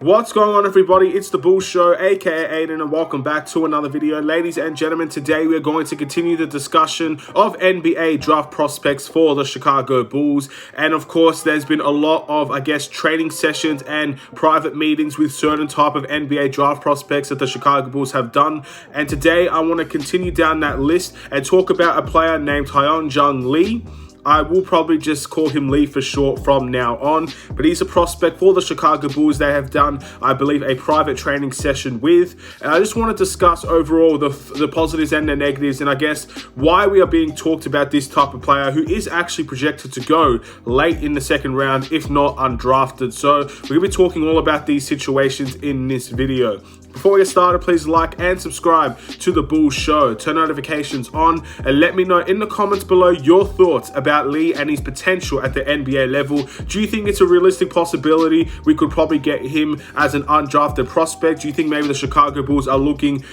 What's going on, everybody? It's the Bulls Show, aka Aidan, and welcome back to another video. Ladies and gentlemen, today we're going to continue the discussion of NBA draft prospects for the Chicago Bulls. And of course, there's been a lot of, training sessions and private meetings with certain type of NBA draft prospects that the Chicago Bulls have done. And today I want to continue down that list and talk about a player named Hyunjung Lee. I will probably just call him Lee for short from now on, but he's a prospect for the Chicago Bulls. They have done, I believe, a private training session with, and I just want to discuss overall the positives and the negatives, and I guess why we are being talked about this type of player who is actually projected to go late in the second round, if not undrafted. So we're going to be talking all about these situations in this video. Before we get started, please like and subscribe to the Bulls Show. Turn notifications on and let me know in the comments below your thoughts about Lee and his potential at the NBA level. Do you think it's a realistic possibility we could probably get him as an undrafted prospect? Do you think maybe the Chicago Bulls are looking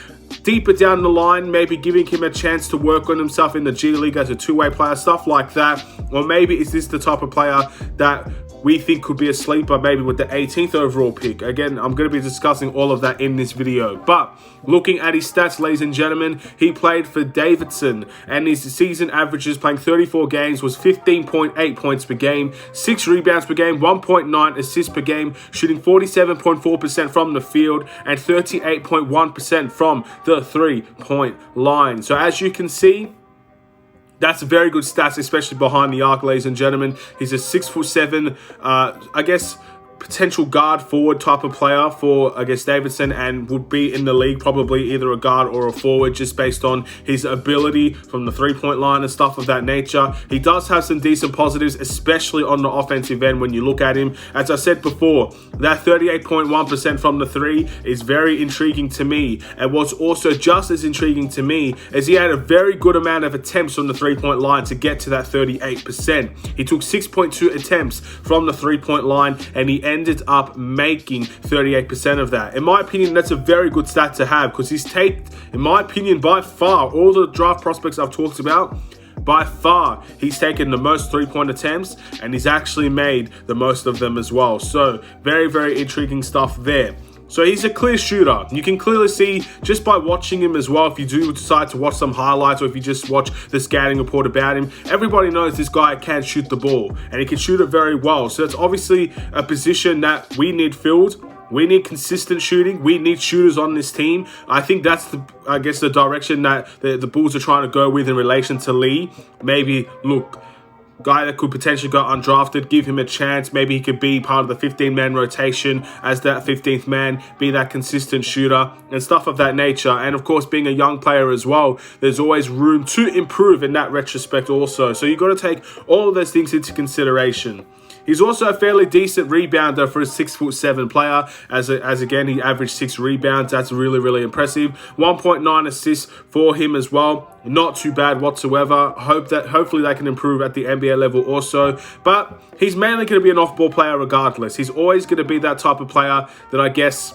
deeper down the line, maybe giving him a chance to work on himself in the G League as a two-way player, stuff like that? Or maybe is this the type of player that we think could be a sleeper, maybe with the 18th overall pick? Again, I'm going to be discussing all of that in this video. But looking at his stats, ladies and gentlemen, he played for Davidson, and his season averages playing 34 games was 15.8 points per game, 6 rebounds per game, 1.9 assists per game, shooting 47.4% from the field and 38.1% from the three-point line. So as you can see, that's very good stats, especially behind the arc, ladies and gentlemen. He's a 6'7", potential guard forward type of player for, Davidson, and would be in the league probably either a guard or a forward just based on his ability from the three-point line and stuff of that nature. He does have some decent positives, especially on the offensive end when you look at him. As I said before, that 38.1% from the three is very intriguing to me. And what's also just as intriguing to me is he had a very good amount of attempts on the three-point line to get to that 38%. He took 6.2 attempts from the three-point line, and he ended up making 38% of that. In my opinion, that's a very good stat to have, because he's taken, in my opinion, by far, all the draft prospects I've talked about, by far, he's taken the most three-point attempts, and he's actually made the most of them as well. So very, very intriguing stuff there. So he's a clear shooter. You can clearly see just by watching him as well, if you do decide to watch some highlights or if you just watch the scouting report about him, everybody knows this guy can shoot the ball and he can shoot it very well. So it's obviously a position that we need filled. We need consistent shooting. We need shooters on this team. I think that's the direction that the Bulls are trying to go with in relation to Lee. Maybe, look, guy that could potentially go undrafted, give him a chance. Maybe he could be part of the 15-man rotation as that 15th man, be that consistent shooter and stuff of that nature. And of course, being a young player as well, there's always room to improve in that retrospect also. So you've got to take all of those things into consideration. He's also a fairly decent rebounder for a 6'7" player, as again, he averaged 6 rebounds. That's really, really impressive. 1.9 assists for him as well. Not too bad whatsoever. Hopefully they can improve at the NBA level also. But he's mainly going to be an off-ball player regardless. He's always going to be that type of player that gets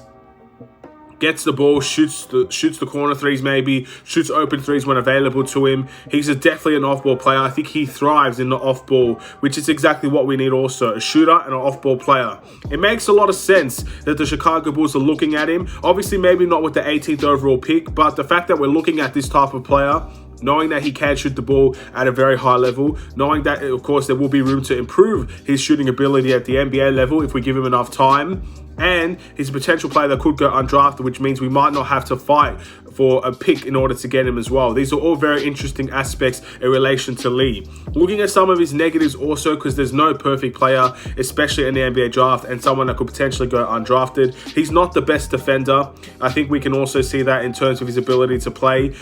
the ball, shoots the corner threes maybe, shoots open threes when available to him. He's definitely an off-ball player. I think he thrives in the off-ball, which is exactly what we need also, a shooter and an off-ball player. It makes a lot of sense that the Chicago Bulls are looking at him. Obviously, maybe not with the 18th overall pick, but the fact that we're looking at this type of player, knowing that he can shoot the ball at a very high level, knowing that, of course, there will be room to improve his shooting ability at the NBA level if we give him enough time, and he's a potential player that could go undrafted, which means we might not have to fight for a pick in order to get him as well. These are all very interesting aspects in relation to Lee. Looking at some of his negatives also, because there's no perfect player, especially in the NBA draft, and someone that could potentially go undrafted. He's not the best defender. I think we can also see that in terms of his ability to play.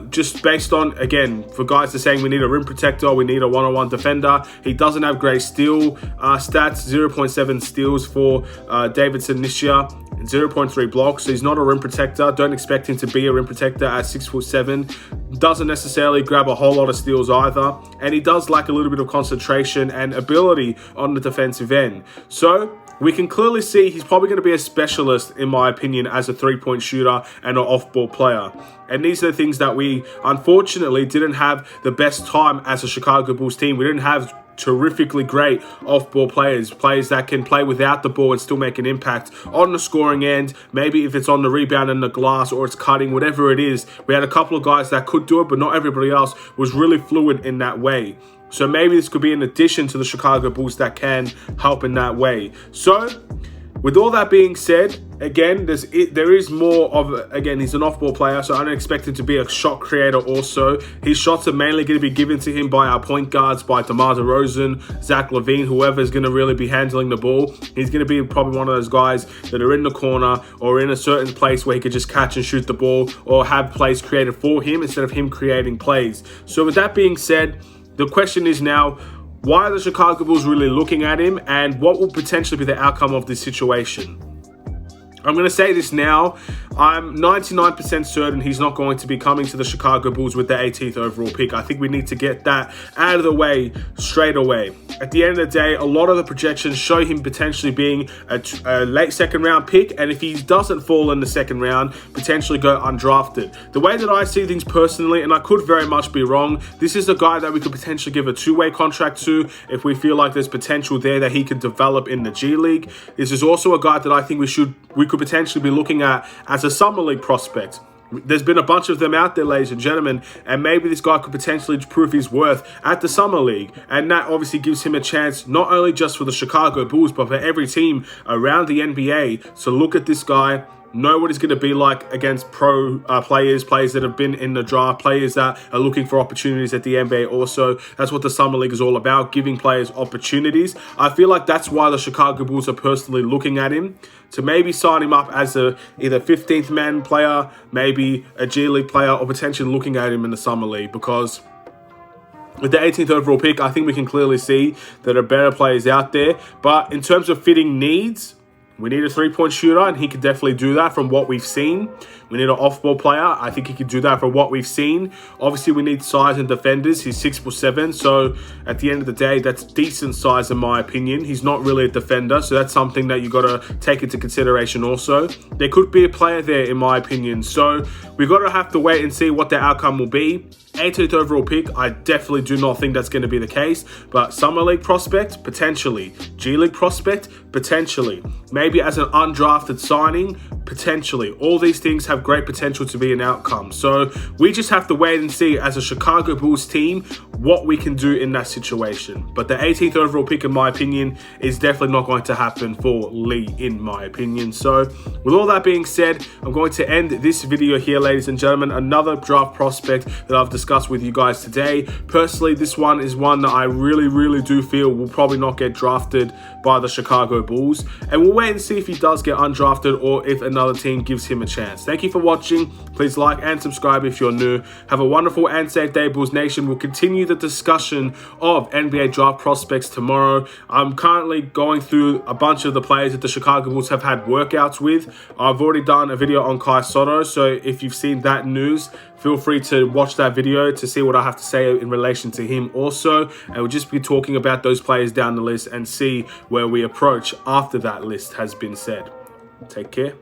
Just based on, again, for guys that are saying we need a rim protector, we need a one-on-one defender, he doesn't have great steal stats, 0.7 steals for Davidson this year, 0.3 blocks. So he's not a rim protector. Don't expect him to be a rim protector at 6'7". Doesn't necessarily grab a whole lot of steals either. And he does lack a little bit of concentration and ability on the defensive end. So we can clearly see he's probably going to be a specialist, in my opinion, as a three-point shooter and an off-ball player. And these are the things that we, unfortunately, didn't have the best time as a Chicago Bulls team. We didn't have terrifically great off-ball players that can play without the ball and still make an impact on the scoring end. Maybe if it's on the rebound and the glass or it's cutting, whatever it is. We had a couple of guys that could do it, but not everybody else was really fluid in that way. So maybe this could be an addition to the Chicago Bulls that can help in that way. So with all that being said, again, there is more of, again, he's an off-ball player, so I don't expect him to be a shot creator also. His shots are mainly going to be given to him by our point guards, by DeMar DeRozan, Zach LaVine, whoever is going to really be handling the ball. He's going to be probably one of those guys that are in the corner or in a certain place where he could just catch and shoot the ball or have plays created for him instead of him creating plays. So with that being said, the question is now, why are the Chicago Bulls really looking at him, and what will potentially be the outcome of this situation? I'm going to say this now. I'm 99% certain he's not going to be coming to the Chicago Bulls with the 18th overall pick. I think we need to get that out of the way straight away. At the end of the day, a lot of the projections show him potentially being a late second round pick, and if he doesn't fall in the second round, potentially go undrafted. The way that I see things personally, and I could very much be wrong, this is a guy that we could potentially give a two-way contract to if we feel like there's potential there that he could develop in the G League. This is also a guy that I think we could potentially be looking at as a summer league prospect. There's been a bunch of them out there, ladies and gentlemen, and maybe this guy could potentially prove his worth at the summer league, and that obviously gives him a chance not only just for the Chicago Bulls but for every team around the NBA to look at this guy, know what he's going to be like against pro players that have been in the draft, players that are looking for opportunities at the NBA also. That's what the Summer League is all about, giving players opportunities. I feel like that's why the Chicago Bulls are personally looking at him, to maybe sign him up as either 15th man player, maybe a G League player, or potentially looking at him in the Summer League, because with the 18th overall pick, I think we can clearly see that there are better players out there. But in terms of fitting needs, we need a three-point shooter, and he could definitely do that from what we've seen. We need an off-ball player. I think he could do that from what we've seen. Obviously, we need size and defenders. He's 6'7", so at the end of the day, that's decent size in my opinion. He's not really a defender, so that's something that you got to take into consideration also. There could be a player there in my opinion, so we've got to have to wait and see what the outcome will be. 18th overall pick, I definitely do not think that's going to be the case, but Summer League prospect, potentially. G League prospect, potentially. Maybe as an undrafted signing, potentially. All these things have great potential to be an outcome. So we just have to wait and see as a Chicago Bulls team what we can do in that situation. But the 18th overall pick, in my opinion, is definitely not going to happen for Lee, in my opinion. So with all that being said, I'm going to end this video here, ladies and gentlemen. Another draft prospect that I've discussed with you guys today. Personally, this one is one that I really do feel will probably not get drafted by the Chicago Bulls, and we'll wait and see if he does get undrafted or if another team gives him a chance. Thank you for watching. Please like and subscribe if you're new. Have a wonderful and safe day, Bulls Nation. We'll continue the discussion of NBA draft prospects tomorrow. I'm currently going through a bunch of the players that the Chicago Bulls have had workouts with. I've already done a video on Kai Soto, so if you've seen that news, feel free to watch that video to see what I have to say in relation to him also. And we'll just be talking about those players down the list and see where we approach after that list has been said. Take care.